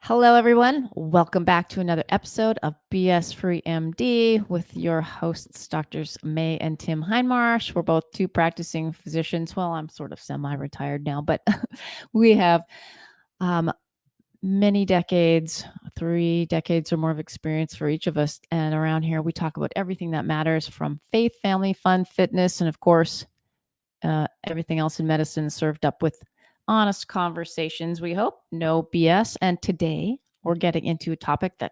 Hello, everyone. Welcome back to another episode of BS Free MD with your hosts, Doctors May and Tim Heinmarsh. We're both two practicing physicians. Well, I'm sort of semi-retired now, but we have um, many decades, 3 decades or more of experience for each of us. And around here, we talk about everything that matters from faith, family, fun, fitness, and of course, everything else in medicine served up with honest conversations, we hope. No BS. And today we're getting into a topic that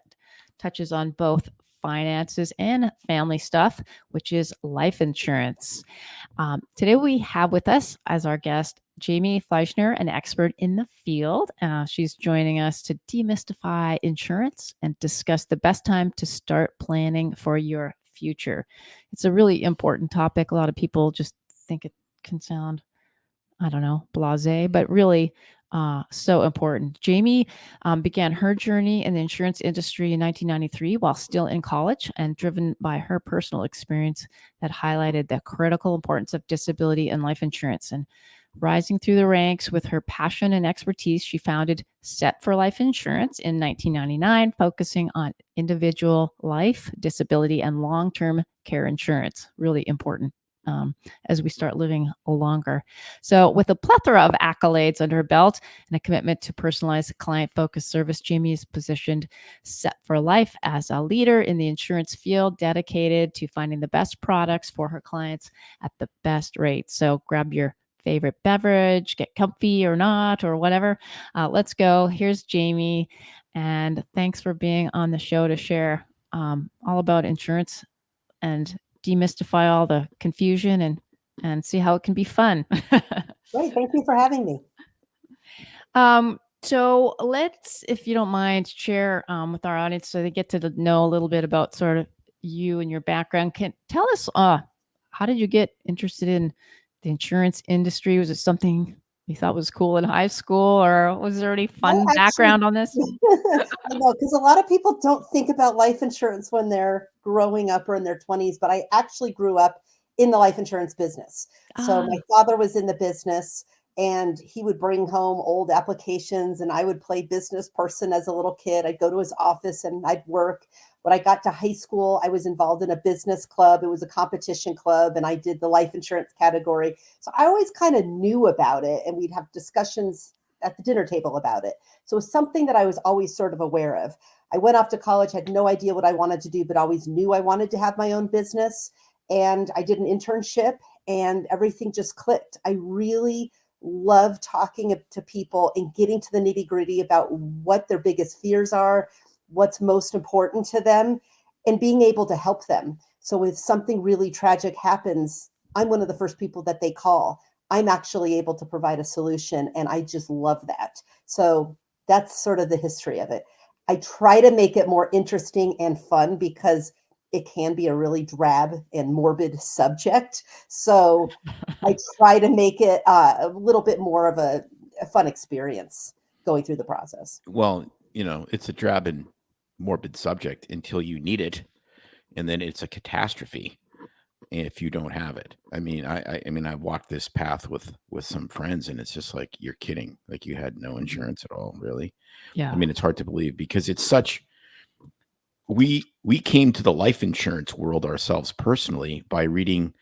touches on both finances and family stuff, which is life insurance. Today we have with us as our guest Jamie Fleischner, an expert in the field. She's joining us to demystify insurance and discuss the best time to start planning for your future. It's a really important topic. A lot of people just think it can sound, I don't know, blasé, but really so important. Jamie began her journey in the insurance industry in 1993 while still in college and driven by her personal experience that highlighted the critical importance of disability and life insurance. And rising through the ranks with her passion and expertise, she founded Set for Life Insurance in 1999, focusing on individual life, disability, and long-term care insurance. Really important as we start living longer. So, with a plethora of accolades under her belt and a commitment to personalized client-focused service, Jamie is positioned Set for Life as a leader in the insurance field, dedicated to finding the best products for her clients at the best rates. So, grab your favorite beverage, get comfy or not, or whatever. Let's go. Here's Jamie, and thanks for being on the show to share all about insurance and demystify all the confusion and see how it can be fun. Great. Thank you for having me. So let's, if you don't mind, share with our audience so they get to know a little bit about sort of you and your background. Can tell us how did you get interested in the insurance industry? Was it something you thought was cool in high school, or was there any fun background on this? I know, because a lot of people don't think about life insurance when they're growing up or in their 20s, but I actually grew up in the life insurance business. So my father was in the business and he would bring home old applications and I would play business person as a little kid. I'd go to his office and I'd work. When I got to high school, I was involved in a business club. It was a competition club and I did the life insurance category. So I always kind of knew about it and we'd have discussions at the dinner table about it. So it was something that I was always sort of aware of. I went off to college, had no idea what I wanted to do, but always knew I wanted to have my own business. And I did an internship and everything just clicked. I really love talking to people and getting to the nitty gritty about what their biggest fears are, what's most important to them, and being able to help them. So if something really tragic happens, I'm one of the first people that they call. I'm actually able to provide a solution, and I just love that. So that's sort of the history of it. I try to make it more interesting and fun because it can be a really drab and morbid subject. So I try to make it a little bit more of a fun experience going through the process. Well, it's a drab and morbid subject until you need it, and then it's a catastrophe if you don't have it. I mean, I walked this path with some friends, and it's just like, you're kidding. Like, you had no insurance at all, really. Yeah. I mean, it's hard to believe because it's such. We came to the life insurance world ourselves personally by reading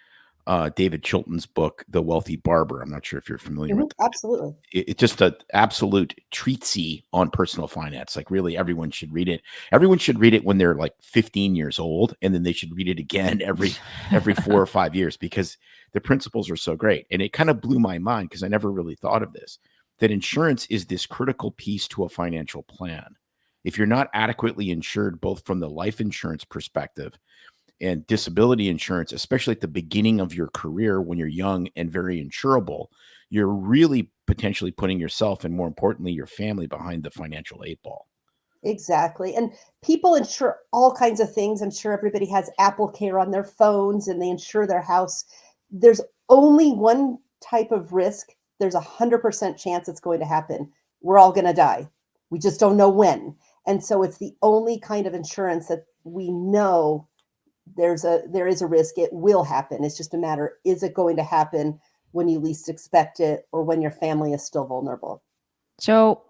David Chilton's book, The Wealthy Barber. I'm not sure if you're familiar with it. Absolutely. It's just an absolute treatise on personal finance. Like, really, everyone should read it. Everyone should read it when they're like 15 years old, and then they should read it again every 4 or 5 years because the principles are so great. And it kind of blew my mind because I never really thought of this, that insurance is this critical piece to a financial plan. If you're not adequately insured, both from the life insurance perspective and disability insurance, especially at the beginning of your career when you're young and very insurable, you're really potentially putting yourself and, more importantly, your family behind the financial 8 ball. Exactly. And people insure all kinds of things. I'm sure everybody has Apple Care on their phones and they insure their house. There's only one type of risk. There's 100% chance it's going to happen. We're all going to die. We just don't know when. And so it's the only kind of insurance that we know there is a risk. It will happen. It's just a matter, is it going to happen when you least expect it or when your family is still vulnerable? So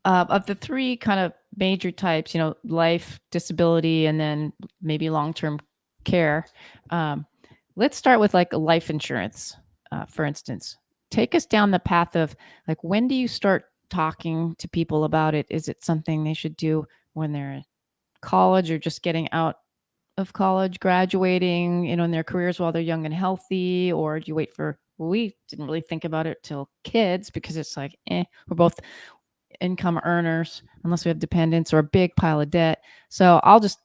Of the three kind of major types, life, disability, and then maybe long-term care. Let's start with like a life insurance, for instance. Take us down the path of like, when do you start talking to people about it? Is it something they should do when they're in college or just getting out of college, graduating, in their careers while they're young and healthy? Or do you wait for, we didn't really think about it till kids because it's like, we're both income earners unless we have dependents or a big pile of debt. So I'll just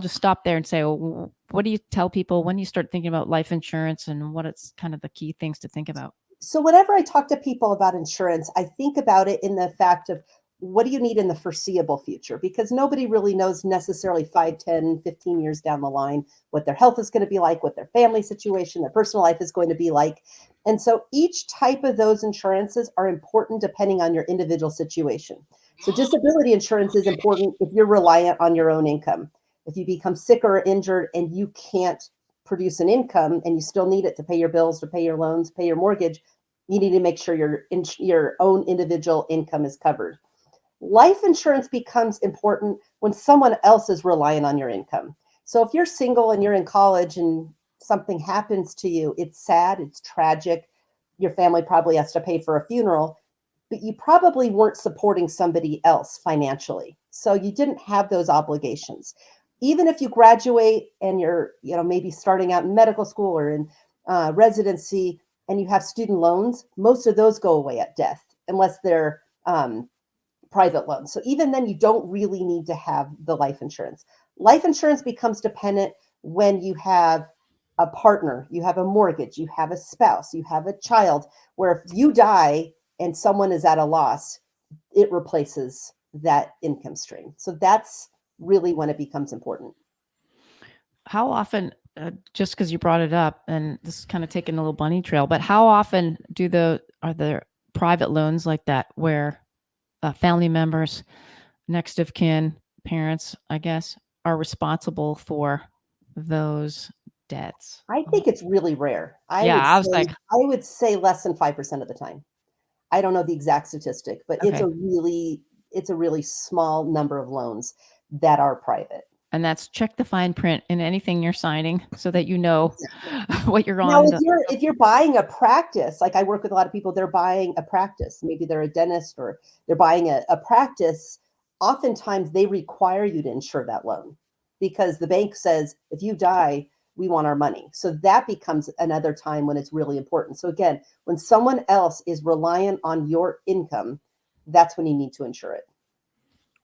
stop there and say, well, what do you tell people when you start thinking about life insurance and what it's kind of the key things to think about? So whenever I talk to people about insurance, I think about it in the fact of what do you need in the foreseeable future? Because nobody really knows necessarily 5, 10, 15 years down the line what their health is going to be like, what their family situation, their personal life is going to be like. And so each type of those insurances are important depending on your individual situation. So disability insurance is important if you're reliant on your own income. If you become sick or injured and you can't produce an income and you still need it to pay your bills, to pay your loans, pay your mortgage, you need to make sure your own individual income is covered. Life insurance becomes important when someone else is relying on your income. So if you're single and you're in college and something happens to you, it's sad, it's tragic. Your family probably has to pay for a funeral, but you probably weren't supporting somebody else financially. So you didn't have those obligations. Even if you graduate and you're, maybe starting out in medical school or in residency, and you have student loans, most of those go away at death unless they're private loans. So even then, you don't really need to have the life insurance. Life insurance becomes dependent when you have a partner, you have a mortgage, you have a spouse, you have a child, where if you die and someone is at a loss, it replaces that income stream. So that's really when it becomes important. How often, just because you brought it up, and this is kind of taking a little bunny trail, but how often are there private loans like that where family members, next of kin, parents, I guess, are responsible for those debts? I think it's really rare. I Yeah, would I was say like, I would say less than 5% of the time. I don't know the exact statistic, but okay. it's a really small number of loans that are private. And that's check the fine print in anything you're signing so that you know Exactly. what you're Now, on. if you're buying a practice, like I work with a lot of people, they're buying a practice. Maybe they're a dentist or they're buying a practice. Oftentimes they require you to insure that loan because the bank says, if you die, we want our money. So that becomes another time when it's really important. So again, when someone else is reliant on your income, that's when you need to insure it.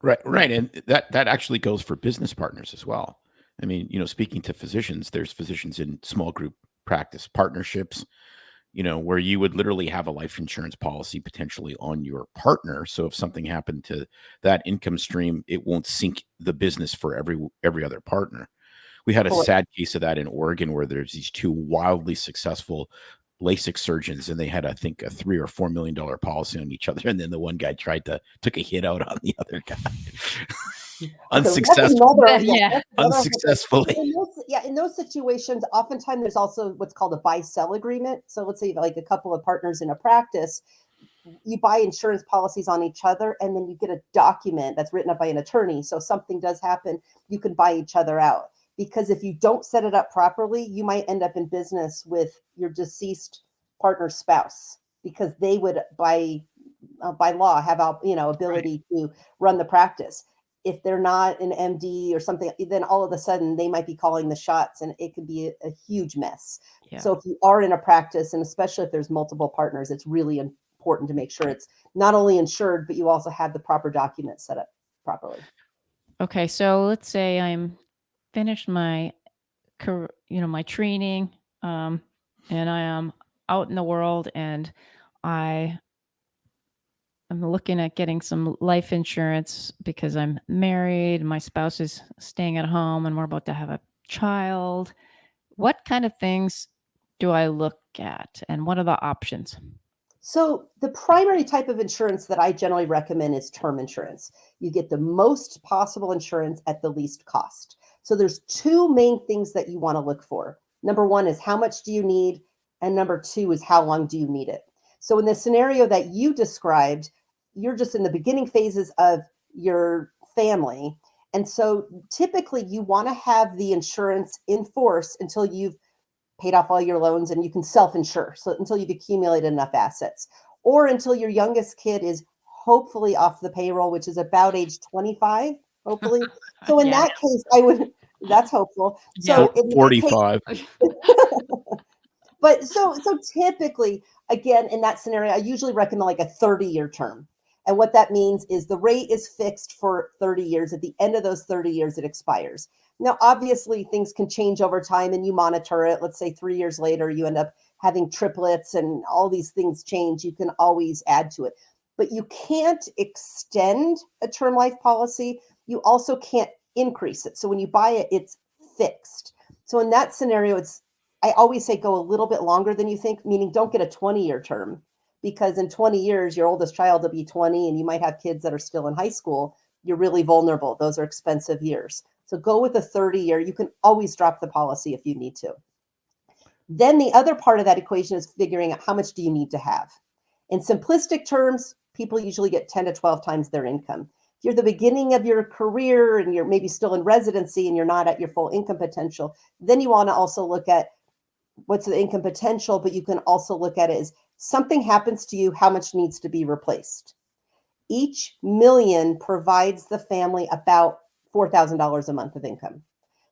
Right, and that actually goes for business partners as well. I mean, speaking to physicians, there's physicians in small group practice partnerships, where you would literally have a life insurance policy potentially on your partner. So if something happened to that income stream, it won't sink the business for every other partner. We had a Correct. sad case of that in Oregon where there's these two wildly successful LASIK surgeons, and they had, I think, a $3 or $4 million policy on each other. And then the one guy took a hit out on the other guy. Okay, well, that's Unsuccessful. another, yeah, Yeah. that's another whole thing. Unsuccessfully. In those situations, oftentimes there's also what's called a buy-sell agreement. So let's say you have like a couple of partners in a practice, you buy insurance policies on each other, and then you get a document that's written up by an attorney. So if something does happen, you can buy each other out. Because if you don't set it up properly, you might end up in business with your deceased partner's spouse because they would by law have ability to run the practice. If they're not an MD or something, then all of a sudden they might be calling the shots and it could be a huge mess. Yeah. So if you are in a practice, and especially if there's multiple partners, it's really important to make sure it's not only insured, but you also have the proper documents set up properly. Okay, so let's say I'm finished my my training, and I am out in the world, and I am looking at getting some life insurance because I'm married, my spouse is staying at home, and we're about to have a child. What kind of things do I look at, and what are the options? So the primary type of insurance that I generally recommend is term insurance. You get the most possible insurance at the least cost. So there's two main things that you want to look for. Number one is how much do you need? And number two is how long do you need it? So in the scenario that you described, you're just in the beginning phases of your family. And so typically you want to have the insurance in force until you've paid off all your loans and you can self-insure. So until you've accumulated enough assets, or until your youngest kid is hopefully off the payroll, which is about age 25, hopefully. So in that case, I would, that's hopeful. So in that 45. case, but so typically, again, in that scenario, I usually recommend like a 30-year term. And what that means is the rate is fixed for 30 years. At the end of those 30 years, it expires. Now, obviously, things can change over time and you monitor it. Let's say 3 years later, you end up having triplets and all these things change. You can always add to it. But you can't extend a term life policy. You also can't increase it. So when you buy it, it's fixed. So in that scenario, I always say go a little bit longer than you think, meaning don't get a 20-year term, because in 20 years, your oldest child will be 20 and you might have kids that are still in high school. You're really vulnerable. Those are expensive years. So go with a 30-year. You can always drop the policy if you need to. Then the other part of that equation is figuring out how much do you need to have. In simplistic terms, people usually get 10 to 12 times their income. If you're the beginning of your career and you're maybe still in residency and you're not at your full income potential, then you want to also look at what's the income potential, but you can also look at it as something happens to you, how much needs to be replaced. Each million provides the family about $4,000 a month of income.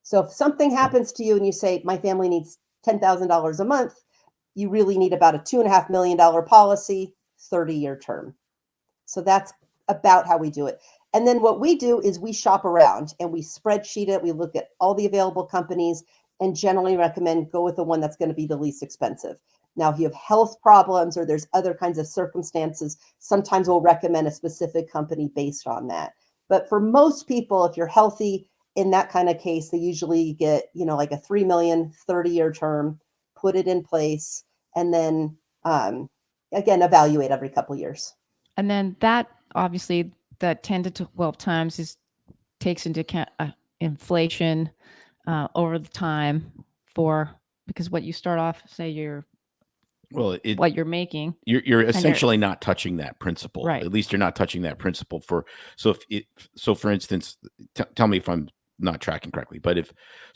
So if something happens to you and you say, my family needs $10,000 a month, you really need about a $2.5 million policy, 30-year term. So that's about how we do it. And then what we do is we shop around and we spreadsheet it. We look at all the available companies and generally recommend go with the one that's going to be the least expensive. Now, if you have health problems or there's other kinds of circumstances, sometimes we'll recommend a specific company based on that. But for most people, if you're healthy in that kind of case, they usually get, like a 3 million 30-year term, put it in place, and then again, evaluate every couple of years. And then that obviously that 10 to 12 times takes into account inflation over the time because what you start off, say what you're making. You're essentially not touching that principle. Right. At least you're not touching that principle so for instance, tell me if I'm not tracking correctly, but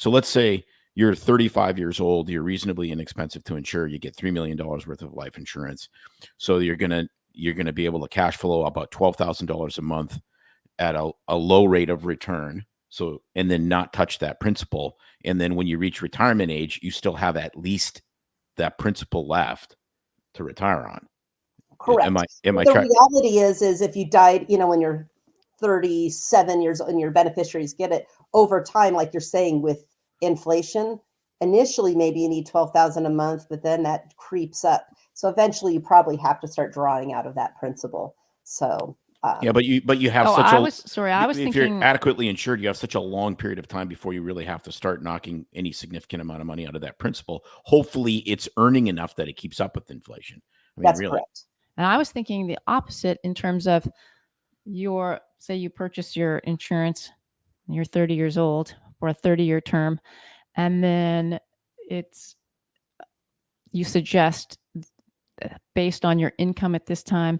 let's say you're 35 years old, you're reasonably inexpensive to insure, you get $3 million worth of life insurance. So you're going to be able to cash flow about $12,000 a month at a low rate of return. So, and then not touch that principal. And then when you reach retirement age, you still have at least that principal left to retire on. Correct. The reality is if you died, when you're 37 years old and your beneficiaries get it over time, like you're saying with inflation, initially maybe you need 12,000 a month, but then that creeps up. So eventually you probably have to start drawing out of that principal. So but you have I was thinking, if you're adequately insured, you have such a long period of time before you really have to start knocking any significant amount of money out of that principal. Hopefully it's earning enough that it keeps up with inflation. That's really correct. And I was thinking the opposite in terms of say you purchase your insurance, you're 30 years old for a 30-year term, and then you suggest based on your income at this time,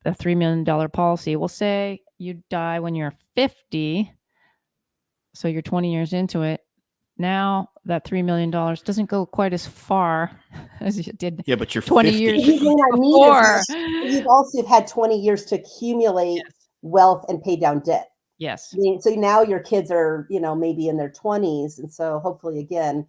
a $3 million policy. We'll say you die when you're 50, so you're 20 years into it. Now that $3 million doesn't go quite as far as it did. Yeah, but you're 20 50. years before. You've also had 20 years to accumulate wealth and pay down debt. Yes. So now your kids are, maybe in their 20s. And so hopefully again,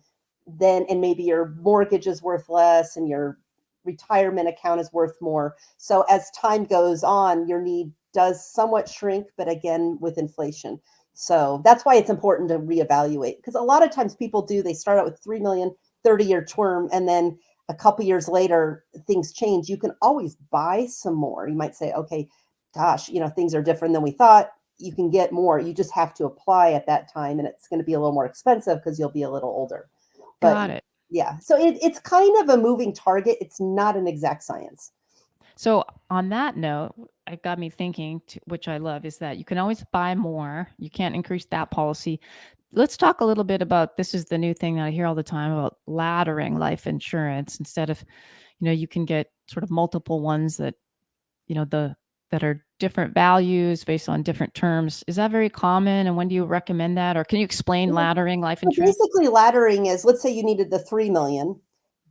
and maybe your mortgage is worth less and your retirement account is worth more. So as time goes on, your need does somewhat shrink, but again, with inflation. So that's why it's important to reevaluate, because a lot of times they start out with 3 million 30-year term, and then a couple years later, things change. You can always buy some more. You might say, okay, gosh, things are different than we thought. You can get more. You just have to apply at that time, and it's going to be a little more expensive because you'll be a little older. But, got it. Yeah. So it's kind of a moving target. It's not an exact science. So on that note, it got me thinking, which I love, is that you can always buy more. You can't increase that policy. Let's talk a little bit about, this is the new thing that I hear all the time about laddering life insurance. Instead of, you can get sort of multiple ones that, the that are different values based on different terms. Is that very common? And when do you recommend that? Or can you explain laddering life So insurance? basically, laddering is, let's say you needed the 3 million,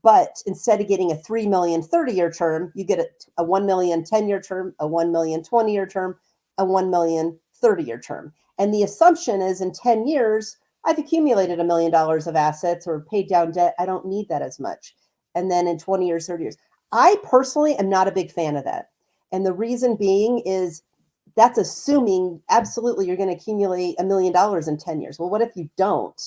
but instead of getting a 3 million 30-year term, you get a 1 million 10-year term, a 1 million 20-year term, a 1 million 30-year term. And the assumption is in 10 years, I've accumulated $1 million of assets or paid down debt. I don't need that as much. And then in 20 years, 30 years. I personally am not a big fan of that. And the reason being is that's assuming absolutely you're going to accumulate $1 million in 10 years. Well, what if you don't?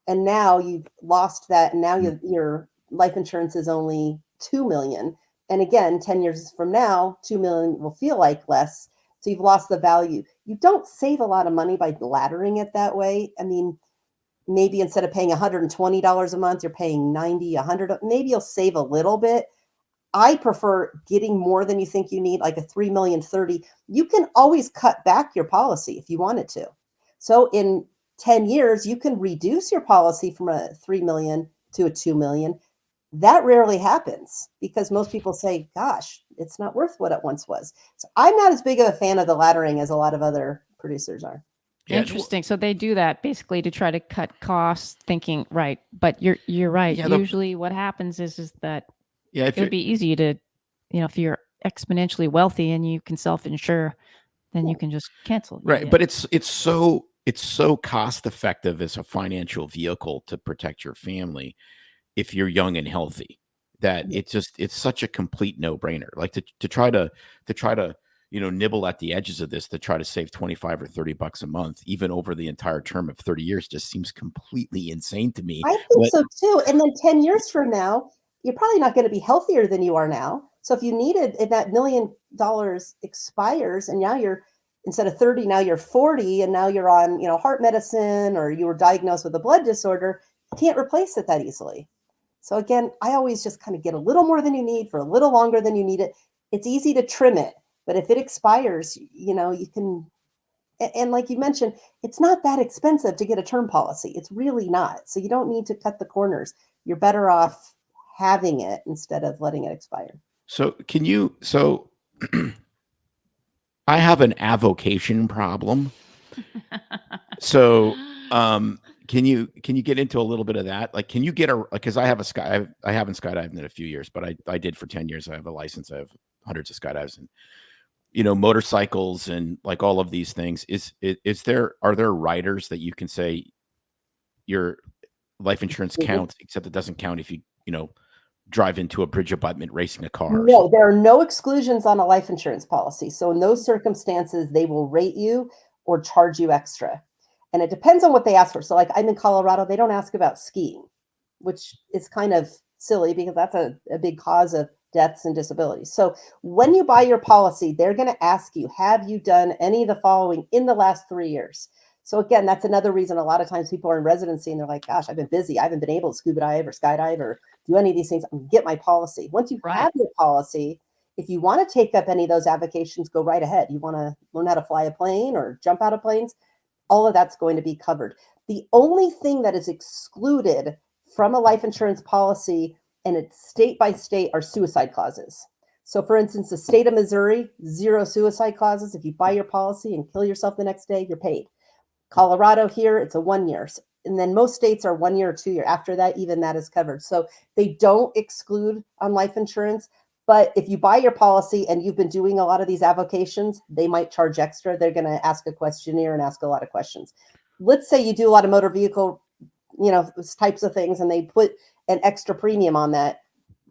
And now you've lost that. And now your life insurance is only 2 million. And again, 10 years from now, 2 million will feel like less. So you've lost the value. You don't save a lot of money by laddering it that way. I mean, maybe instead of paying $120 a month, you're paying 90, 100. Maybe you'll save a little bit. I prefer getting more than you think you need, like a 3 million 30. You can always cut back your policy if you wanted to. So in 10 years, you can reduce your policy from a 3 million to a 2 million. That rarely happens because most people say, gosh, it's not worth what it once was. So I'm not as big of a fan of the laddering as a lot of other producers are. Yeah, Interesting. So they do that basically to try to cut costs, thinking, right. But you're right. Yeah, Usually what happens is that yeah, it would be easy to, if you're exponentially wealthy and you can self-insure, then you can just cancel. right. But it's so cost effective as a financial vehicle to protect your family if you're young and healthy that it's such a complete no-brainer. Like to try to nibble at the edges of this to try to save 25 or 30 bucks a month, even over the entire term of 30 years, just seems completely insane to me. I think so too. And then 10 years from now, you're probably not going to be healthier than you are now. So if you needed, if that $1 million expires and now you're, instead of 30, now you're 40 and now you're on, heart medicine or you were diagnosed with a blood disorder, you can't replace it that easily. So again, I always just kind of get a little more than you need for a little longer than you need it. It's easy to trim it, but if it expires, you can, and like you mentioned, it's not that expensive to get a term policy. It's really not. So you don't need to cut the corners. You're better off having it instead of letting it expire. So I have an avocation problem. So, can you get into a little bit of that? Like, can you get because I haven't skydived in a few years, but I did for 10 years. I have a license. I have hundreds of skydives and, motorcycles and like all of these things. Are there riders that you can say your life insurance counts, except it doesn't count if you drive into a bridge abutment racing a car? No, there are no exclusions on a life insurance policy. So in those circumstances, they will rate you or charge you extra. And it depends on what they ask for. So like I'm in Colorado, they don't ask about skiing, which is kind of silly because that's a big cause of deaths and disabilities. So when you buy your policy, they're going to ask you, have you done any of the following in the last 3 years? So again, that's another reason a lot of times people are in residency and they're like, gosh, I've been busy. I haven't been able to scuba dive or skydive or do any of these things. Get my policy. Once you have your policy, if you want to take up any of those avocations, go right ahead. You want to learn how to fly a plane or jump out of planes, all of that's going to be covered. The only thing that is excluded from a life insurance policy, and it's state by state, are suicide clauses. So for instance, the state of Missouri, 0 suicide clauses. If you buy your policy and kill yourself the next day, you're paid. Colorado here, it's a 1 year. And then most states are 1 year or 2 year. After that, even that is covered. So they don't exclude on life insurance. But if you buy your policy and you've been doing a lot of these avocations, they might charge extra. They're going to ask a questionnaire and ask a lot of questions. Let's say you do a lot of motor vehicle, types of things, and they put an extra premium on that.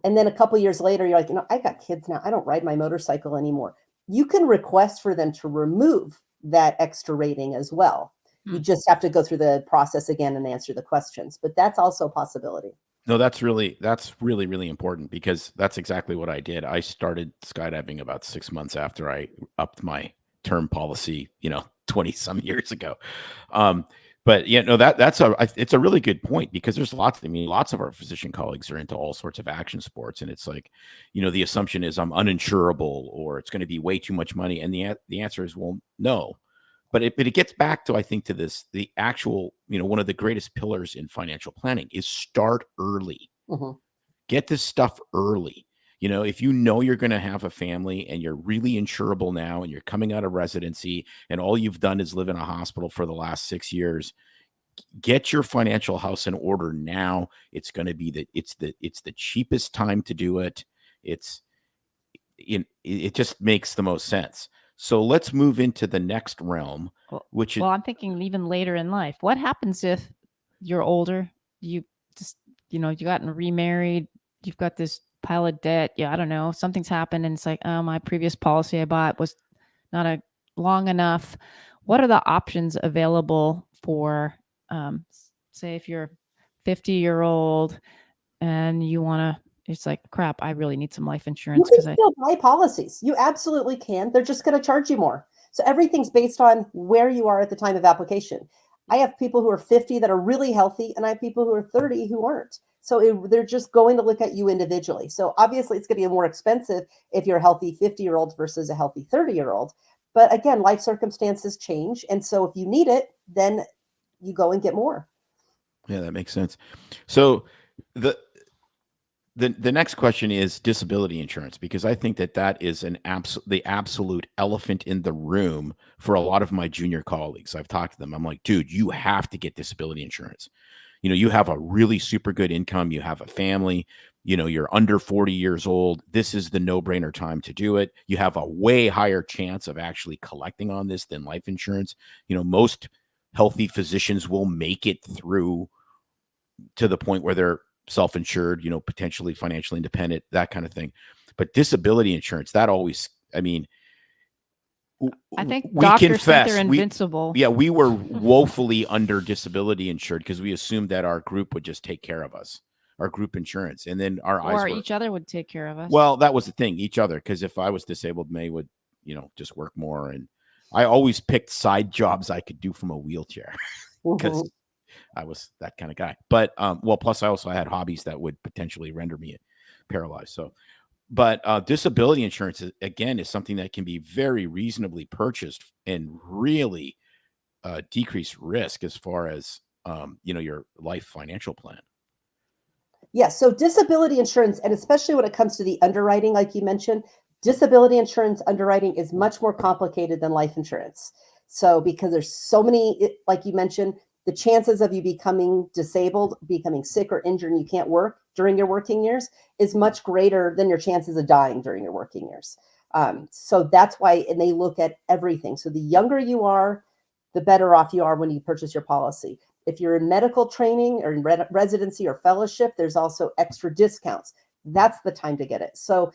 And then a couple years later, you're like, I got kids now. I don't ride my motorcycle anymore. You can request for them to remove that extra rating as well. You just have to go through the process again and answer the questions, but that's also a possibility. No, that's really, really important because that's exactly what I did. I started skydiving about 6 months after I upped my term policy, 20 some years ago. But it's a really good point because there's lots of our physician colleagues are into all sorts of action sports. And it's like, the assumption is I'm uninsurable or it's going to be way too much money. And the answer is, well, no. But it gets back to, I think, to the actual, one of the greatest pillars in financial planning is start early. Mm-hmm. Get this stuff early. You know, if you know you're going to have a family and you're really insurable now and you're coming out of residency and all you've done is live in a hospital for the last 6 years, get your financial house in order now. It's going to be it's the cheapest time to do it. It just makes the most sense. So let's move into the next realm, which is, well, I'm thinking even later in life. What happens if you're older? You just, you gotten remarried. You've got this pile of debt. Yeah, I don't know. Something's happened, and it's like, oh, my previous policy I bought was not long enough. What are the options available for, say, if you're 50-year-old and you want to? It's like, crap, I really need some life insurance because still buy policies. You absolutely can. They're just going to charge you more. So everything's based on where you are at the time of application. I have people who are 50 that are really healthy, and I have people who are 30 who aren't. So they're just going to look at you individually. So obviously it's going to be more expensive if you're a healthy 50-year-old versus a healthy 30-year-old. But again, life circumstances change. And so if you need it, then you go and get more. Yeah, that makes sense. So the next question is disability insurance, because I think that is the absolute elephant in the room for a lot of my junior colleagues. I've talked to them. I'm like, dude, you have to get disability insurance. You know, you have a really super good income. You have a family. You know, you're under 40 years old. This is the no-brainer time to do it. You have a way higher chance of actually collecting on this than life insurance. You know, most healthy physicians will make it through to the point where they're self-insured, you know, potentially financially independent, that kind of thing. But disability insurance, that always, I mean, I think we doctors confess, think they're invincible. we were woefully under disability insured because we assumed that our group would just take care of us, our group insurance, and then our eyes or were, each other would take care of us. well, that was the thing, each other, because if I was disabled, May would, you know, just work more. And I always picked side jobs I could do from a wheelchair because I was that kind of guy. But well, plus I had hobbies that would potentially render me paralyzed. So, but disability insurance again is something that can be very reasonably purchased and really decrease risk as far as you know, your life financial plan. Yes. So disability insurance, and especially when it comes to the underwriting, like you mentioned, disability insurance underwriting is much more complicated than life insurance. So because there's so many, like you mentioned, the chances of you becoming disabled, becoming sick or injured, and you can't work during your working years is much greater than your chances of dying during your working years. So that's why, and they look at everything. So the younger you are, the better off you are when you purchase your policy. If you're in medical training or in residency or fellowship, there's also extra discounts. That's the time to get it. So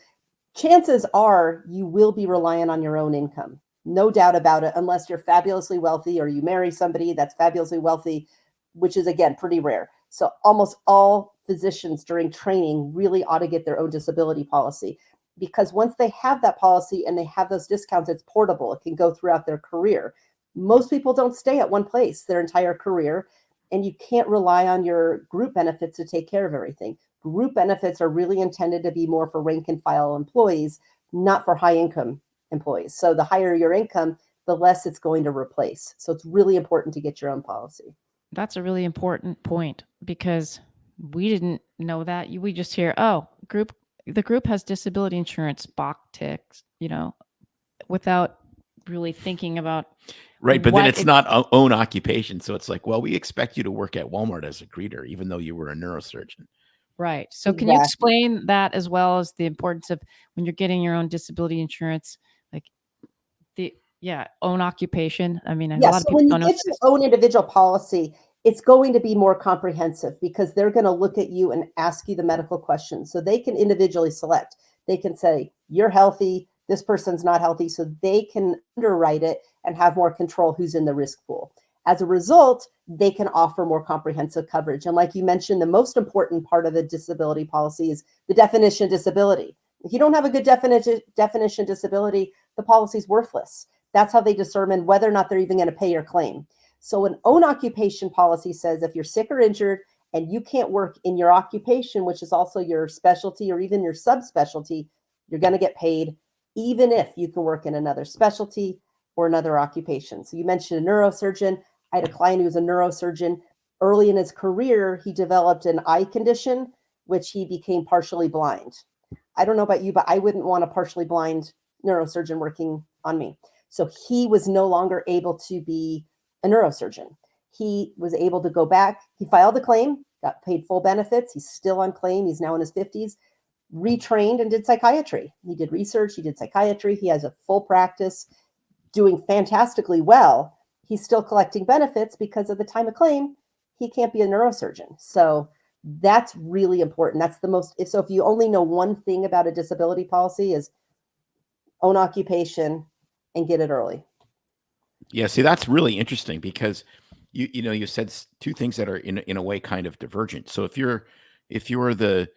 chances are you will be reliant on your own income. No doubt about it, unless you're fabulously wealthy or you marry somebody that's fabulously wealthy, which is, again, pretty rare. So almost all physicians during training really ought to get their own disability policy, because once they have that policy and they have those discounts, it's portable. It can go throughout their career. Most people don't stay at one place their entire career, and you can't rely on your group benefits to take care of everything. Group benefits are really intended to be more for rank and file employees, not for high income employees. So the higher your income, the less it's going to replace. So it's really important to get your own policy. That's a really important point, because we didn't know that. We just hear, oh, the group has disability insurance, box ticks, you know, without really thinking about. Right. But then it's not own occupation. So it's like, well, we expect you to work at Walmart as a greeter, even though you were a neurosurgeon. Right. So can you explain that, as well as the importance of when you're getting your own disability insurance, like own occupation? I mean, a lot of people when you don't know. get your own individual policy, it's going to be more comprehensive, because they're going to look at you and ask you the medical questions. So they can individually select. They can say, you're healthy, this person's not healthy. So they can underwrite it and have more control who's in the risk pool. As a result, they can offer more comprehensive coverage. And like you mentioned, the most important part of the disability policy is the definition of disability. If you don't have a good definition of disability, the policy is worthless. That's how they determine whether or not they're even going to pay your claim. So an own occupation policy says if you're sick or injured and you can't work in your occupation, which is also your specialty or even your subspecialty, you're going to get paid, even if you can work in another specialty or another occupation. So you mentioned a neurosurgeon. I had a client who was a neurosurgeon. Early in his career, he developed an eye condition, which he became partially blind. I don't know about you, but I wouldn't want a partially blind neurosurgeon working on me. So he was no longer able to be a neurosurgeon. He was able to go back. He filed a claim, got paid full benefits. He's still on claim. He's now in his 50s, retrained and did psychiatry. He did research. He did psychiatry. He has a full practice, doing fantastically well. He's still collecting benefits because at the time of claim, he can't be a neurosurgeon. So that's really important. That's the most, so if you only know one thing about a disability policy is own occupation and get it early. Yeah, see, that's really interesting because you said two things that are in a way kind of divergent. So if you're the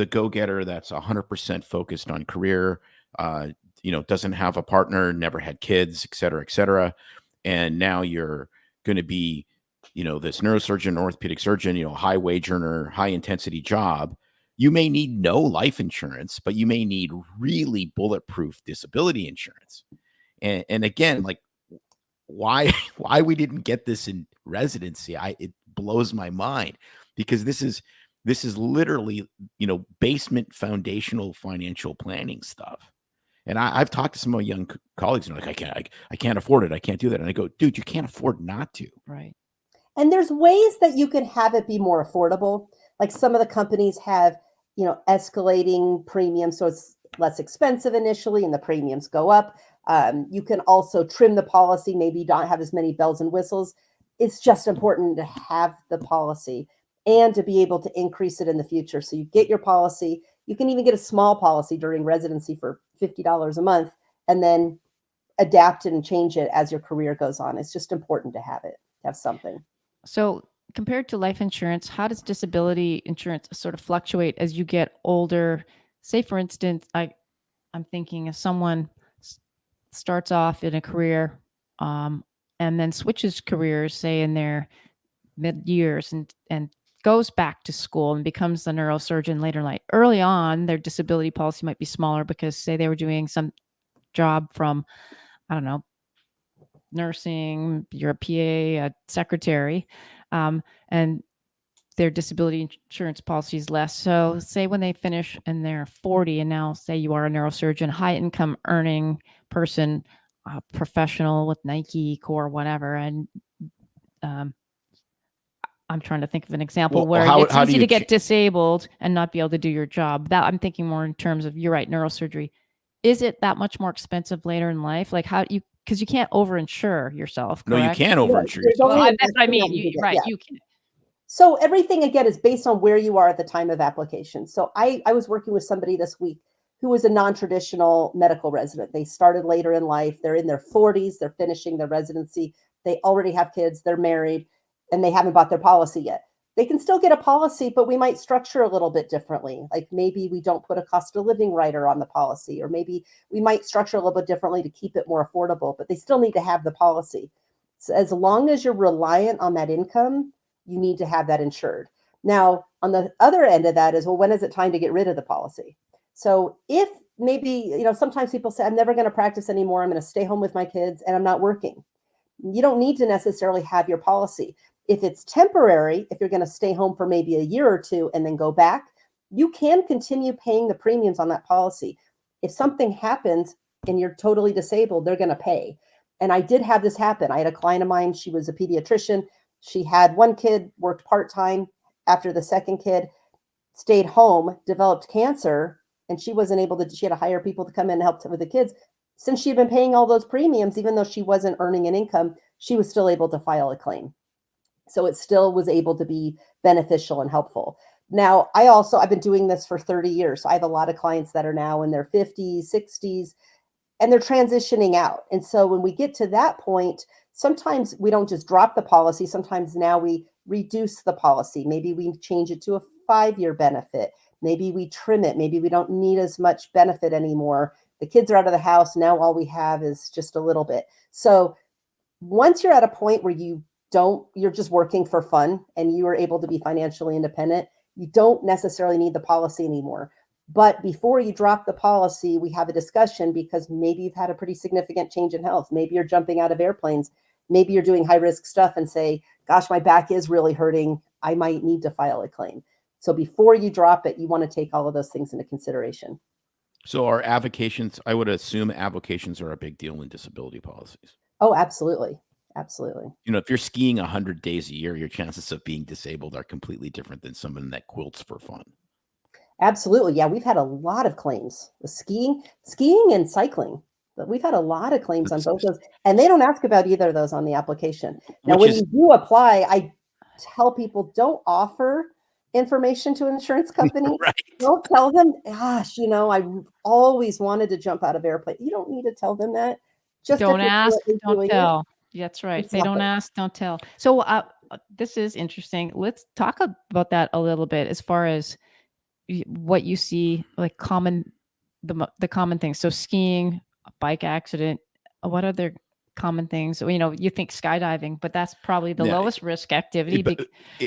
go-getter that's 100% focused on career, doesn't have a partner, never had kids, et cetera, and now you're going to be, this neurosurgeon, orthopedic surgeon, high wage earner, high intensity job, you may need no life insurance, but you may need really bulletproof disability insurance. And again, like, why we didn't get this in residency, it blows my mind, because this is literally, basement foundational financial planning stuff. And I've talked to some of my young colleagues and they're like, I can't afford it. I can't do that. And I go, dude, you can't afford not to. Right. And there's ways that you can have it be more affordable. Like some of the companies have, escalating premiums. So it's less expensive initially and the premiums go up. You can also trim the policy, maybe not have as many bells and whistles. It's just important to have the policy and to be able to increase it in the future. So you get your policy. You can even get a small policy during residency for $50 a month and then adapt and change it as your career goes on. It's just important to have it, to have something. So compared to life insurance, how does disability insurance sort of fluctuate as you get older? Say, for instance, I'm thinking if someone starts off in a career and then switches careers, say in their mid years, and goes back to school and becomes a neurosurgeon later in life. Early on, their disability policy might be smaller because, say, they were doing some job from, I don't know, nursing, you're a PA, a secretary, and their disability insurance policy is less. So say when they finish and they're 40 and now say you are a neurosurgeon, high income earning person, professional with Nike, Core, whatever. And I'm trying to think of an example where it's easy to get disabled and not be able to do your job. That I'm thinking more in terms of, you're right, neurosurgery. Is it that much more expensive later in life? Like because you can't overinsure yourself, correct? No, you can't overinsure yourself. Well, that's what I mean. You can. So everything, again, is based on where you are at the time of application. So I was working with somebody this week who was a non-traditional medical resident. They started later in life. They're in their 40s. They're finishing their residency. They already have kids. They're married, and they haven't bought their policy yet. They can still get a policy, but we might structure a little bit differently. Like maybe we don't put a cost of living rider on the policy, or maybe we might structure a little bit differently to keep it more affordable, but they still need to have the policy. So as long as you're reliant on that income, you need to have that insured. Now, on the other end of that is, well, when is it time to get rid of the policy? So if maybe, sometimes people say, I'm never going to practice anymore. I'm going to stay home with my kids and I'm not working. You don't need to necessarily have your policy. If it's temporary, if you're going to stay home for maybe a year or two and then go back, you can continue paying the premiums on that policy. If something happens and you're totally disabled, they're going to pay. And I did have this happen. I had a client of mine. She was a pediatrician. She had one kid, worked part-time. After the second kid, stayed home, developed cancer, and she wasn't able to, she had to hire people to come in and help with the kids. Since she had been paying all those premiums, even though she wasn't earning an income, she was still able to file a claim. So it still was able to be beneficial and helpful. Now, I've been doing this for 30 years. So I have a lot of clients that are now in their 50s, 60s, and they're transitioning out. And so when we get to that point, sometimes we don't just drop the policy. Sometimes now we reduce the policy. Maybe we change it to a 5-year benefit. Maybe we trim it. Maybe we don't need as much benefit anymore. The kids are out of the house. Now all we have is just a little bit. So once you're at a point where you're just working for fun and you are able to be financially independent, you don't necessarily need the policy anymore. But before you drop the policy, we have a discussion, because maybe you've had a pretty significant change in health. Maybe you're jumping out of airplanes. Maybe you're doing high risk stuff and say, gosh, my back is really hurting. I might need to file a claim. So before you drop it, you want to take all of those things into consideration. So are avocations, I would assume avocations are a big deal in disability policies. Oh, absolutely. Absolutely. You know, if you're skiing 100 days a year, your chances of being disabled are completely different than someone that quilts for fun. Absolutely. Yeah, we've had a lot of claims with skiing and cycling. But we've had a lot of claims on both those, and they don't ask about either of those on the application. Now, when you do apply, I tell people don't offer information to an insurance company. Right. Don't tell them, gosh, I always wanted to jump out of airplane. You don't need to tell them that. Just don't ask, don't tell. It, that's right. They don't ask, don't tell. So this is interesting. Let's talk about that a little bit as far as what you see, like the common things. So skiing, a bike accident, what other common things? You think skydiving, but that's probably the lowest risk activity.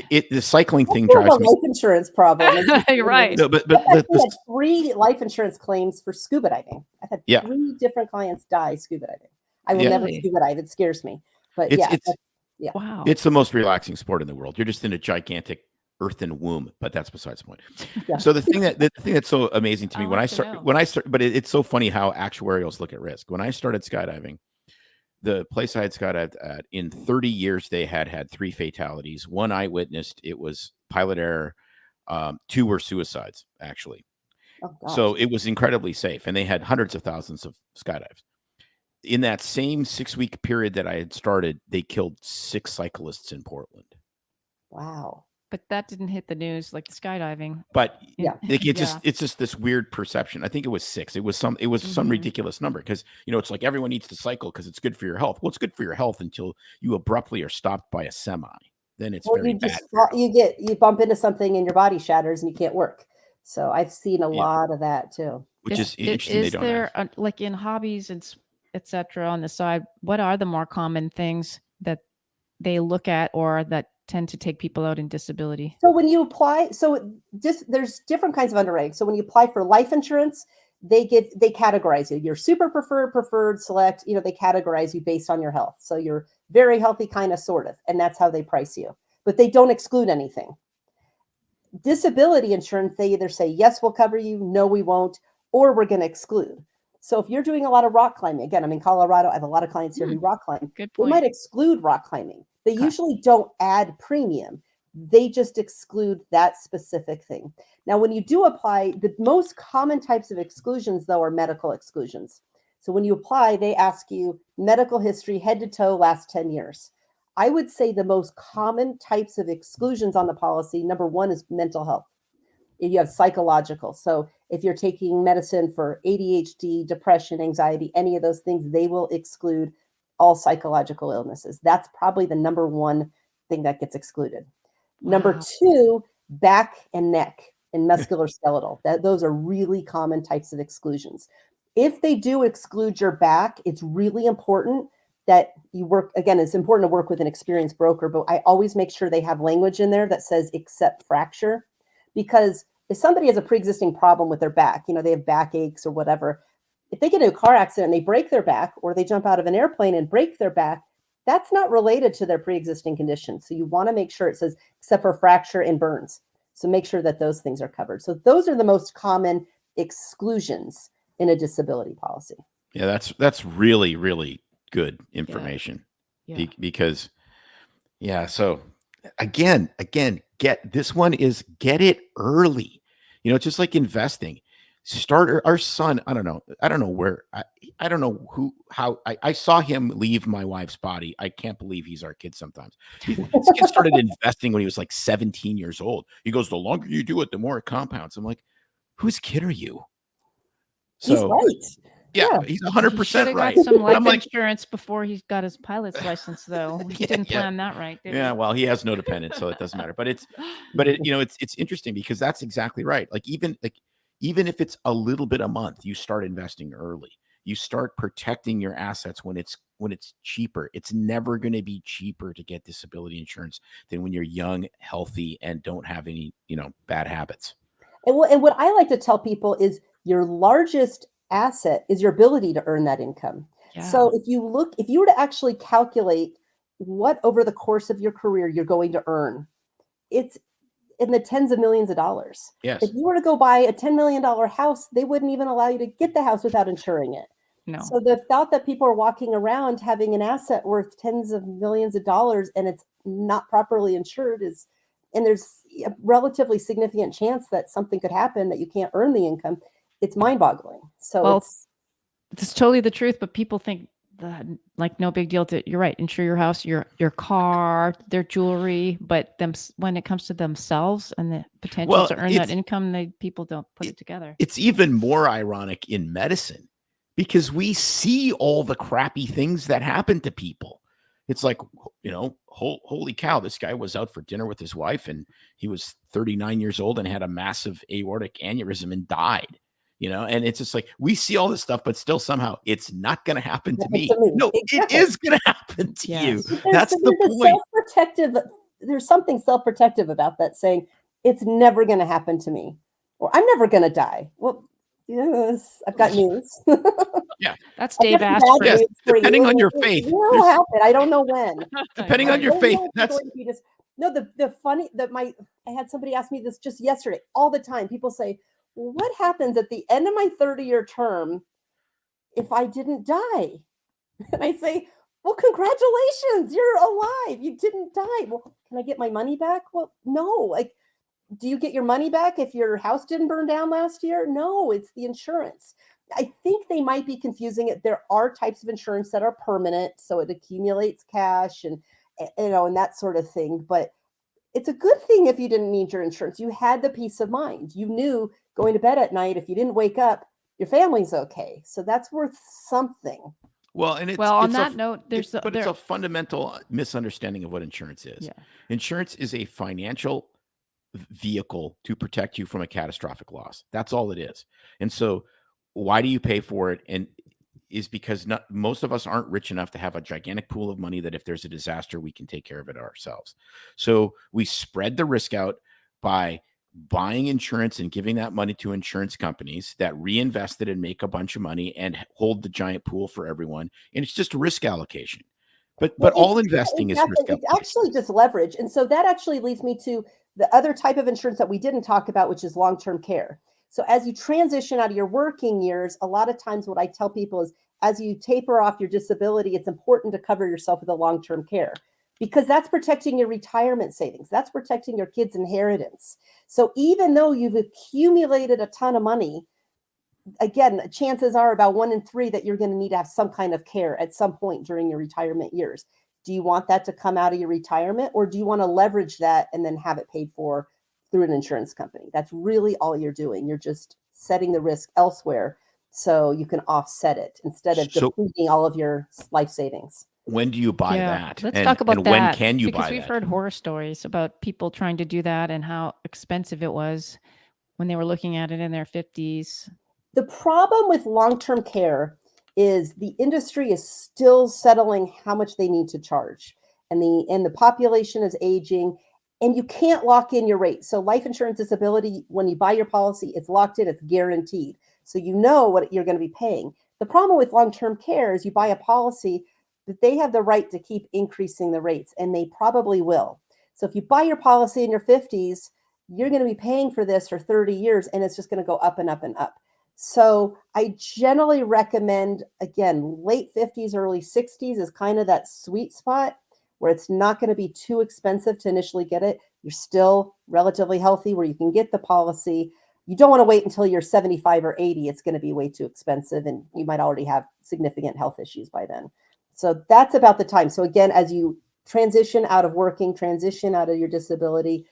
The cycling thing drives me. Life insurance problem. Right. No, but I had 3 life insurance claims for scuba diving. I've had 3 different clients die scuba diving. I will never scuba dive. It scares me. But wow. It's the most relaxing sport in the world. You're just in a gigantic earthen womb, but that's besides the point. Yeah. So the thing that's so amazing to me but it's so funny how actuarials look at risk. When I started skydiving, the place I had skydived at, in 30 years, they had 3 fatalities. 1 I witnessed. It was pilot error. 2 were suicides, actually. Oh, so it was incredibly safe, and they had hundreds of thousands of skydives. In that same 6-week period that I had started, they killed 6 cyclists in Portland. Wow. But that didn't hit the news like the skydiving. But it's just this weird perception. I think it was 6. It was some ridiculous number, because it's like everyone needs to cycle because it's good for your health. Well, it's good for your health until you abruptly are stopped by a semi. Then it's very bad. You bump into something and your body shatters and you can't work. So I've seen a lot of that too. Which is interesting. Is there like in hobbies and etc. on the side, what are the more common things that they look at or that tend to take people out in disability? So when you apply, there's different kinds of underwriting. So when you apply for life insurance, they categorize you. You're super preferred, select, they categorize you based on your health. So you're very healthy, kind of, sort of, and that's how they price you. But they don't exclude anything. Disability insurance, they either say, yes, we'll cover you, no, we won't, or we're going to exclude. So if you're doing a lot of rock climbing, again, I'm in Colorado, I have a lot of clients here who rock climb. Good point. They might exclude rock climbing. They usually don't add premium. They just exclude that specific thing. Now, when you do apply, the most common types of exclusions, though, are medical exclusions. So when you apply, they ask you medical history, head to toe, last 10 years. I would say the most common types of exclusions on the policy, number 1 is mental health. You have psychological. So if you're taking medicine for ADHD, depression, anxiety, any of those things, they will exclude all psychological illnesses. That's probably the number 1 thing that gets excluded. Wow. Number 2, back and neck and musculoskeletal. Those are really common types of exclusions. If they do exclude your back, it's really important that you work, again, it's important to work with an experienced broker, but I always make sure they have language in there that says except fracture. Because if somebody has a pre-existing problem with their back, they have back aches or whatever, if they get in a car accident and they break their back, or they jump out of an airplane and break their back, that's not related to their pre-existing condition. So you want to make sure it says except for fracture and burns. So make sure that those things are covered. So those are the most common exclusions in a disability policy. Yeah, that's really, really good information. Yeah. Because so again, get it early. Just like investing. Start our son. I don't know where. I don't know how I saw him leave my wife's body. I can't believe he's our kid sometimes. This kid started investing when he was like 17 years old. He goes, the longer you do it, the more it compounds. I'm like, whose kid are you? So he's right. Yeah, he's 100% right. Got some life insurance before he got his pilot's license, though. He didn't plan that right. Did he? Well, he has no dependents, so it doesn't matter. But it's interesting because that's exactly right. Like even if it's a little bit a month, you start investing early. You start protecting your assets when it's cheaper. It's never going to be cheaper to get disability insurance than when you're young, healthy, and don't have any bad habits. And what I like to tell people is your largest asset is your ability to earn that income. Yeah. So if you were to actually calculate what over the course of your career you're going to earn, in the tens of millions of dollars. Yes. If you were to go buy a $10 million house, they wouldn't even allow you to get the house without insuring it. No. So the thought that people are walking around having an asset worth tens of millions of dollars and it's not properly insured and there's a relatively significant chance that something could happen that you can't earn the income. It's mind-boggling. So well, it's totally the truth, but people think that like no big deal you're right, insure your house, your car, their jewelry, but when it comes to themselves and the potential to earn that income, people don't put it together. It's even more ironic in medicine because we see all the crappy things that happen to people. It's like, holy cow, this guy was out for dinner with his wife and he was 39 years old and had a massive aortic aneurysm and died. And it's just like, we see all this stuff, but still somehow it's not going to happen to me. No, exactly. It is going to happen to you. That's the point. There's something self-protective about that, saying it's never going to happen to me, or I'm never going to die. Well, yes, I've got news. Yeah, that's Dave Asprey. Yes, depending on your faith. It will happen. I don't know when. Depending on your faith. That's I had somebody ask me this just yesterday. All the time, people say, what happens at the end of my 30-year term if I didn't die? And I say, well, congratulations, you're alive. You didn't die. Well, can I get my money back? Well, no. Like, do you get your money back if your house didn't burn down last year? No, it's the insurance. I think they might be confusing it. There are types of insurance that are permanent, so it accumulates cash and that sort of thing. But it's a good thing if you didn't need your insurance. You had the peace of mind. You knew going to bed at night, if you didn't wake up, your family's okay. So that's worth something. Well, and it's on that note, it's a fundamental misunderstanding of what insurance is. Yeah. Insurance is a financial vehicle to protect you from a catastrophic loss. That's all it is. And so why do you pay for it? And is because most of us aren't rich enough to have a gigantic pool of money that if there's a disaster, we can take care of it ourselves. So we spread the risk out by buying insurance and giving that money to insurance companies that reinvest it and make a bunch of money and hold the giant pool for everyone. And it's just risk allocation. But all investing is risk allocation. It's actually just leverage. And so that actually leads me to the other type of insurance that we didn't talk about, which is long-term care. So as you transition out of your working years, a lot of times what I tell people is as you taper off your disability, it's important to cover yourself with a long-term care because that's protecting your retirement savings. That's protecting your kids' inheritance. So even though you've accumulated a ton of money, again, chances are about 1 in 3 that you're going to need to have some kind of care at some point during your retirement years. Do you want that to come out of your retirement, or do you want to leverage that and then have it paid for through an insurance company? That's really all you're doing. You're just setting the risk elsewhere so you can offset it instead of depleting all of your life savings. When do you buy that? Let's talk about that. When can you buy that? Because we've heard horror stories about people trying to do that and how expensive it was when they were looking at it in their 50s. The problem with long-term care is the industry is still settling how much they need to charge. And the population is aging. And you can't lock in your rate. So life insurance disability, when you buy your policy, it's locked in, it's guaranteed. So you know what you're going to be paying. The problem with long-term care is you buy a policy, but they have the right to keep increasing the rates, and they probably will. So if you buy your policy in your 50s, you're going to be paying for this for 30 years, and it's just going to go up and up and up. So I generally recommend, again, late 50s, early 60s is kind of that sweet spot where it's not going to be too expensive to initially get it. You're still relatively healthy where you can get the policy. You don't want to wait until you're 75 or 80. It's going to be way too expensive, and you might already have significant health issues by then. So that's about the time. So again, as you transition out of working, transition out of your disability,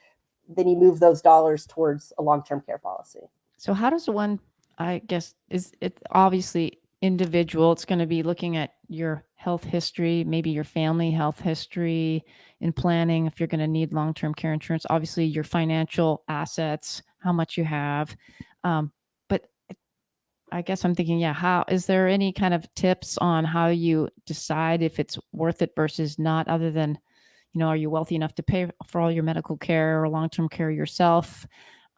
then you move those dollars towards a long-term care policy. So how does one, I guess, is it obviously individual? It's going to be looking at your health history, maybe your family health history in planning if you're going to need long-term care insurance, obviously your financial assets, how much you have. But I guess I'm thinking, how is there any kind of tips on how you decide if it's worth it versus not, other than, are you wealthy enough to pay for all your medical care or long-term care yourself?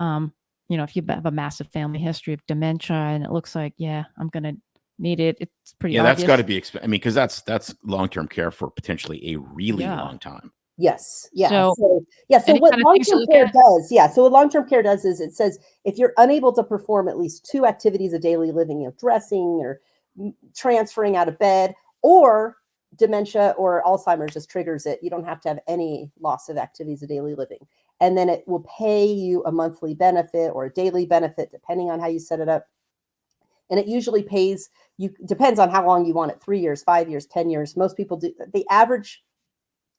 If you have a massive family history of dementia and it looks like, I'm going to need it, it's pretty obvious. That's got to be because that's long-term care for potentially a really long time. Yes. Yeah. So So yeah. So any what kind of things to long-term look care at? does, yeah. So what long-term care does is it says if you're unable to perform at least 2 activities of daily living, dressing or transferring out of bed, or dementia or Alzheimer's just triggers it. You don't have to have any loss of activities of daily living. And then it will pay you a monthly benefit or a daily benefit, depending on how you set it up. And it usually pays you, depends on how long you want it, 3 years, 5 years, 10 years. Most people do. The average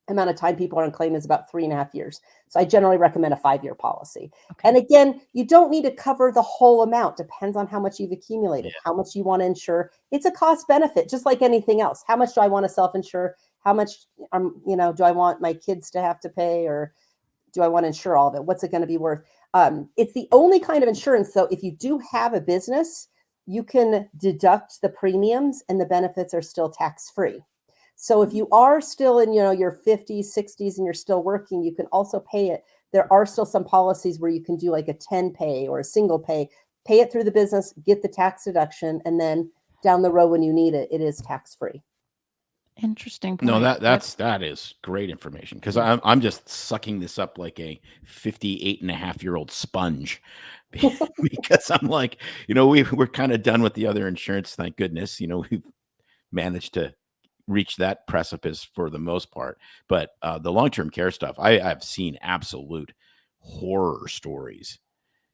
amount of time people are on claim is about 3.5 years. So I generally recommend a 5-year policy. Okay. And again, you don't need to cover the whole amount. Depends on how much you've accumulated, Yeah. how much you want to insure. It's a cost benefit, just like anything else. How much do I want to self-insure? How much, do I want my kids to have to pay, or do I want to insure all of it? What's it going to be worth? It's the only kind of insurance, though, if you do have a business, you can deduct the premiums and the benefits are still tax-free. So if you are still in, your 50s, 60s, and you're still working, you can also pay it. There are still some policies where you can do like a 10 pay or a single pay it through the business, get the tax deduction, and then down the road when you need it, it is tax-free. Interesting No, point. that is great information, because I'm just sucking this up like a 58.5-year-old sponge, because I'm like, we're kind of done with the other insurance, thank goodness. We've managed to reach that precipice for the most part, but the long-term care stuff, I've seen absolute horror stories,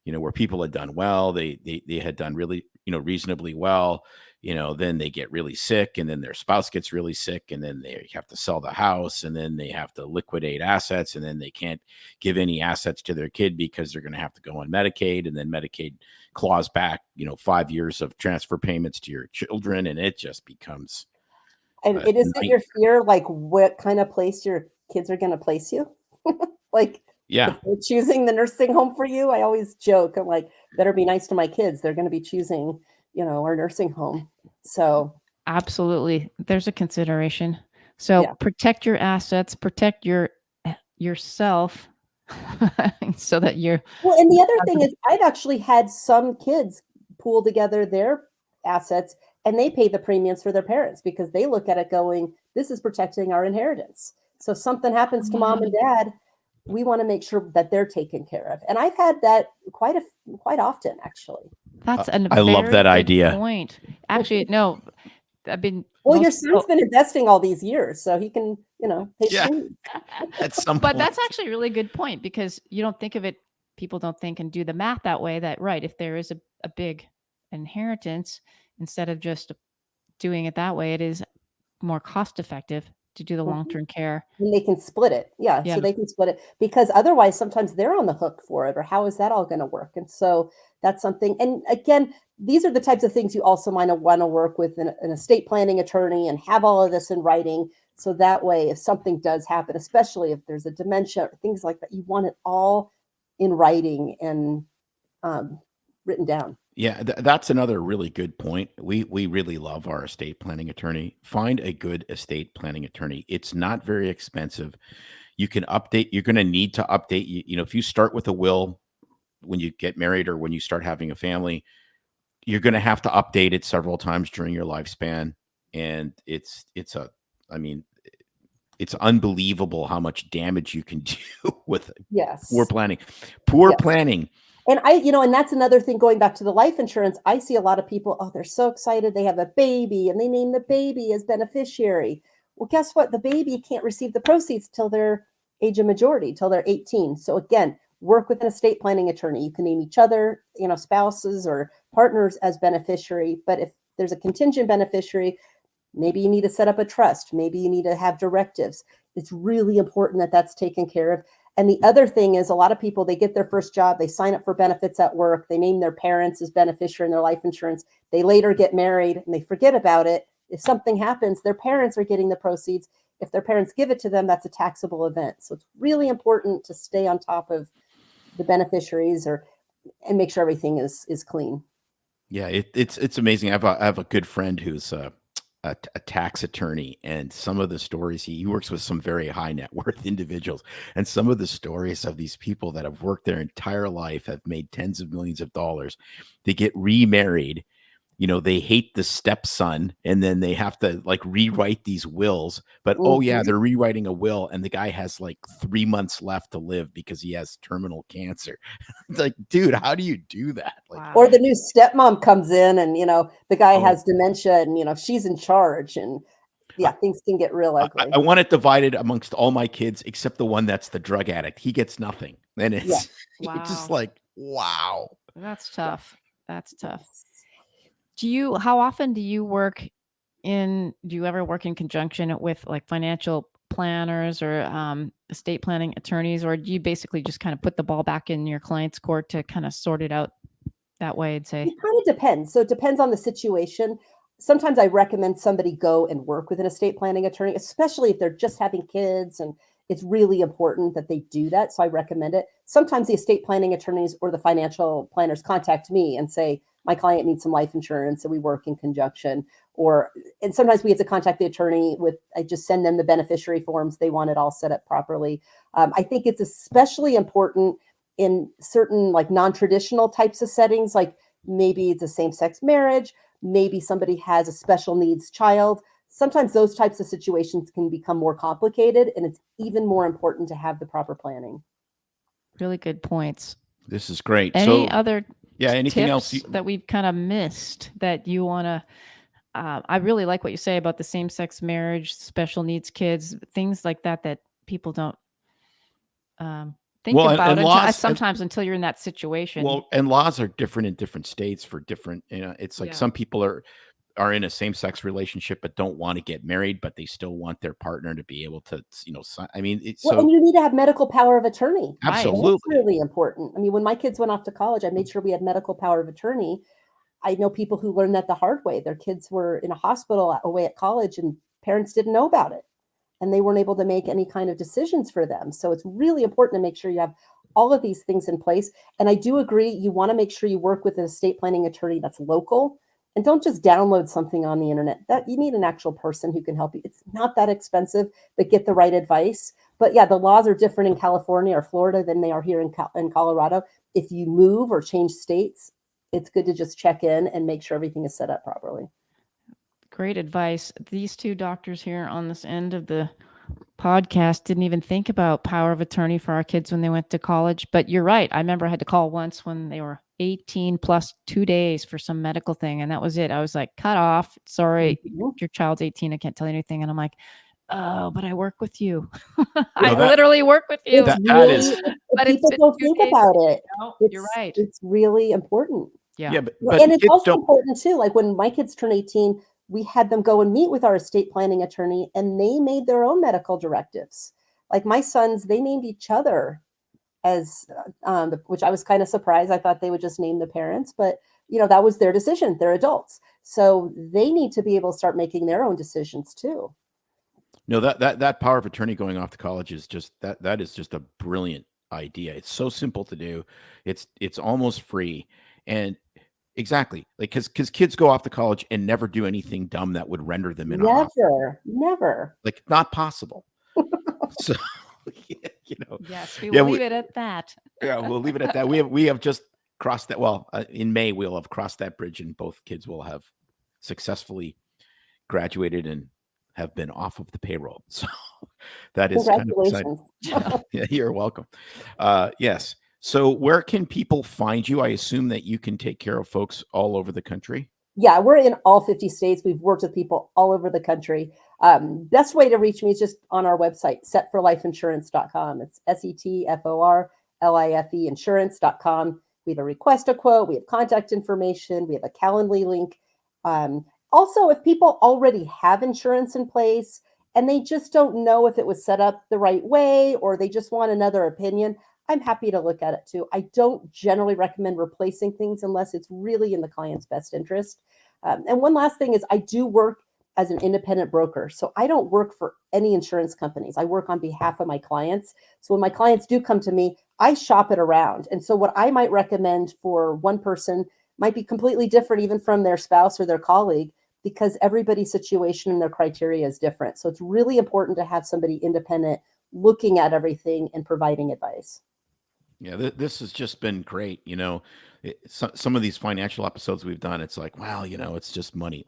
where people had done well, they had done really, reasonably well, then they get really sick, and then their spouse gets really sick, and then they have to sell the house, and then they have to liquidate assets, and then they can't give any assets to their kid because they're going to have to go on Medicaid, and then Medicaid claws back, 5 years of transfer payments to your children, and it just becomes And a it isn't your nightmare. fear, like what kind of place your kids are going to place you? Like if Yeah. they're choosing the nursing home for you, I always joke, I'm like, better be nice to my kids. They're going to be choosing, our nursing home. So Absolutely. There's a consideration. So yeah. protect your assets, protect yourself so that you're Well, and the other thing is I've actually had some kids pool together their assets and they pay the premiums for their parents because they look at it going, this is protecting our inheritance. So if something happens to mom and dad, we want to make sure that they're taken care of. And I've had that quite often, actually. that's a I love very that good idea. point. Actually, no, I've been Well, your most son's been investing all these years, so he can, pay Yeah. premiums. At some but point. that's actually a really good point because you don't think of it, people don't think and do the math that way, that right, if there is a big inheritance, instead of just doing it that way, it is more cost effective to do the Mhm. long-term care. And they can split it. Yeah, Yeah. so they can split it because otherwise sometimes they're on the hook for it, or how is that all going to work? And so that's something. And again, these are the types of things you also might want to work with an estate planning attorney and have all of this in writing. So that way, if something does happen, especially if there's a dementia or things like that, you want it all in writing and written down. Yeah, that's another really good point. We really love our estate planning attorney. Find a good estate planning attorney. It's not very expensive. You can update. You're going to need to update. If you start with a will when you get married or when you start having a family, you're going to have to update it several times during your lifespan, and I mean, it's unbelievable how much damage you can do with poor Yes. planning. Poor Yes. planning. And and that's another thing going back to the life insurance. I see a lot of people, oh, they're so excited. They have a baby and they name the baby as beneficiary. Well, guess what? The baby can't receive the proceeds till their age of majority, till they're 18. So again, work with an estate planning attorney. You can name each other, spouses or partners as beneficiary. But if there's a contingent beneficiary, maybe you need to set up a trust. Maybe you need to have directives. It's really important that that's taken care of. And the other thing is a lot of people, they get their first job, they sign up for benefits at work, they name their parents as beneficiary in their life insurance. They later get married and they forget about it. If something happens, their parents are getting the proceeds. If their parents give it to them, that's a taxable event. So it's really important to stay on top of the beneficiaries and make sure everything is clean. Yeah, it's amazing. I have a good friend who's a tax attorney, and some of the stories he works with some very high net worth individuals, and some of the stories of these people that have worked their entire life, have made tens of millions of dollars, they get remarried, they hate the stepson, and then they have to like rewrite these wills. But oh yeah, Mhm. they're rewriting a will, and the guy has like 3 months left to live because he has terminal cancer. It's like, dude, how do you do that? Like, Or Wow. the new stepmom comes in and, the guy oh, has dementia and, she's in charge and I, yeah, things can get real I, ugly. I want it divided amongst all my kids except the one that's the drug addict. He gets nothing, and Yeah. it's just Wow. like, wow. That's Yeah. tough. That's tough. Yes. How often do you do you ever work in conjunction with like financial planners or estate planning attorneys, or do you basically just kind of put the ball back in your client's court to kind of sort it out that way and say, It kind of depends. So it depends on the situation. Sometimes I recommend somebody go and work with an estate planning attorney, especially if they're just having kids and it's really important that they do that. So I recommend it. Sometimes the estate planning attorneys or the financial planners contact me and say, my client needs some life insurance, and we work in conjunction. And sometimes we have to contact the attorney I just send them the beneficiary forms. They want it all set up properly. I think it's especially important in certain like non-traditional types of settings, like maybe it's a same-sex marriage, maybe somebody has a special needs child. Sometimes those types of situations can become more complicated, and it's even more important to have the proper planning. really good points? This is great. Any So other yeah, anything else? tips that we've kind of missed that you want to? I really like what you say about the same-sex marriage, special needs kids, things like that that people don't think Well, about and until laws, sometimes until you're in that situation. and laws are different in different states for different. It's like Yeah. some people are in a same sex relationship but don't want to get married, but they still want their partner to be able to, I mean, it's Well, so and you need to have medical power of attorney. Right. That's absolutely. really important. I mean, when my kids went off to college, I made sure we had medical power of attorney. I know people who learned that the hard way. Their kids were in a hospital away at college, and parents didn't know about it, and they weren't able to make any kind of decisions for them. So it's really important to make sure you have all of these things in place. And I do agree, you want to make sure you work with an estate planning attorney that's local, and don't just download something on the internet. That you need an actual person who can help you. It's not that expensive, but get the right advice. But yeah, the laws are different in California or Florida than they are here in Colorado. If you move or change states, it's good to just check in and make sure everything is set up properly. Great advice. These two doctors here on this end of the podcast didn't even think about power of attorney for our kids when they went to college. But you're right. I remember I had to call once when they were 18 plus 2 days for some medical thing. And that was it. I was like, cut off. Sorry, Mhm. your child's 18. I can't tell you anything. And I'm like, oh, but I work with you. I No, that literally work with you. It's that is, really But it's people been don't two think days. about it. No, you're It's right. it's really important. Yeah. yeah, Well, but and it's kids also don't. important too, like when my kids turn 18, we had them go and meet with our estate planning attorney, and they made their own medical directives. Like my sons, they named each other as, which I was kind of surprised. I thought they would just name the parents, but that was their decision. They're adults. So they need to be able to start making their own decisions too. No, that power of attorney going off to college is just that is just a brilliant idea. It's so simple to do. It's almost free. And exactly, like because kids go off to college and never do anything dumb that would render them inoperable. Never, never. Like, not possible. So, yeah, Yes, we yeah, will leave it at that. yeah, we'll leave it at that. We have just crossed that. Well, in May we'll have crossed that bridge, and both kids will have successfully graduated and have been off of the payroll. So that is kind of exciting. Congratulations. Yeah, you're welcome. Yes. So where can people find you? I assume that you can take care of folks all over the country. Yeah, we're in all 50 states. We've worked with people all over the country. Best way to reach me is just on our website, setforlifeinsurance.com. It's SETFORLIFE insurance.com. We have a request a quote. We have contact information. We have a Calendly link. Also, if people already have insurance in place and they just don't know if it was set up the right way or they just want another opinion, I'm happy to look at it too. I don't generally recommend replacing things unless it's really in the client's best interest. And one last thing is I do work as an independent broker. So I don't work for any insurance companies. I work on behalf of my clients. So when my clients do come to me, I shop it around. And so what I might recommend for one person might be completely different even from their spouse or their colleague because everybody's situation and their criteria is different. So it's really important to have somebody independent looking at everything and providing advice. Yeah, this has just been great. some of these financial episodes we've done, it's like, wow, it's just money.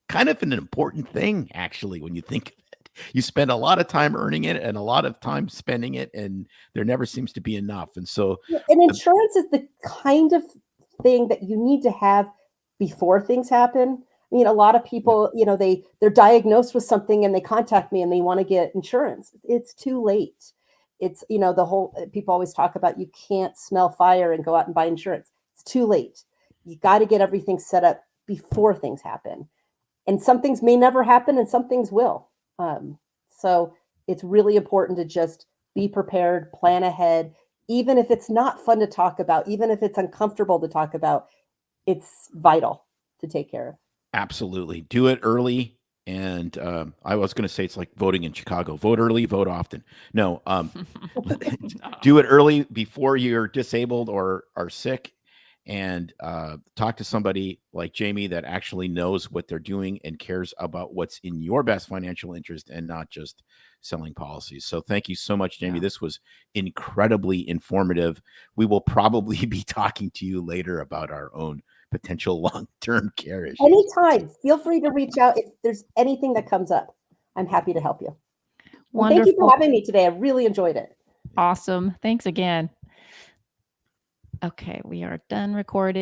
Kind of an important thing, actually, when you think of it. You spend a lot of time earning it and a lot of time spending it, and there never seems to be enough. And so, And insurance is the kind of thing that you need to have before things happen. I mean, a lot of people, they're diagnosed with something and they contact me and they want to get insurance. It's too late. It's, the whole people always talk about you can't smell fire and go out and buy insurance. It's too late. You got to get everything set up before things happen. And some things may never happen and some things will. So it's really important to just be prepared, plan ahead, even if it's not fun to talk about, even if it's uncomfortable to talk about, it's vital to take care of. Absolutely. Do it early. And I was going to say it's like voting in Chicago. Vote early, vote often. No, do it early before you're disabled or are sick, and talk to somebody like Jamie that actually knows what they're doing and cares about what's in your best financial interest and not just selling policies. So thank you so much, Jamie. Yeah. This was incredibly informative. We will probably be talking to you later about our own potential long-term care issues. Anytime. Feel free to reach out if there's anything that comes up. I'm happy to help you. Well, thank you for having me today. I really enjoyed it. Awesome. Thanks again. Okay, we are done recording.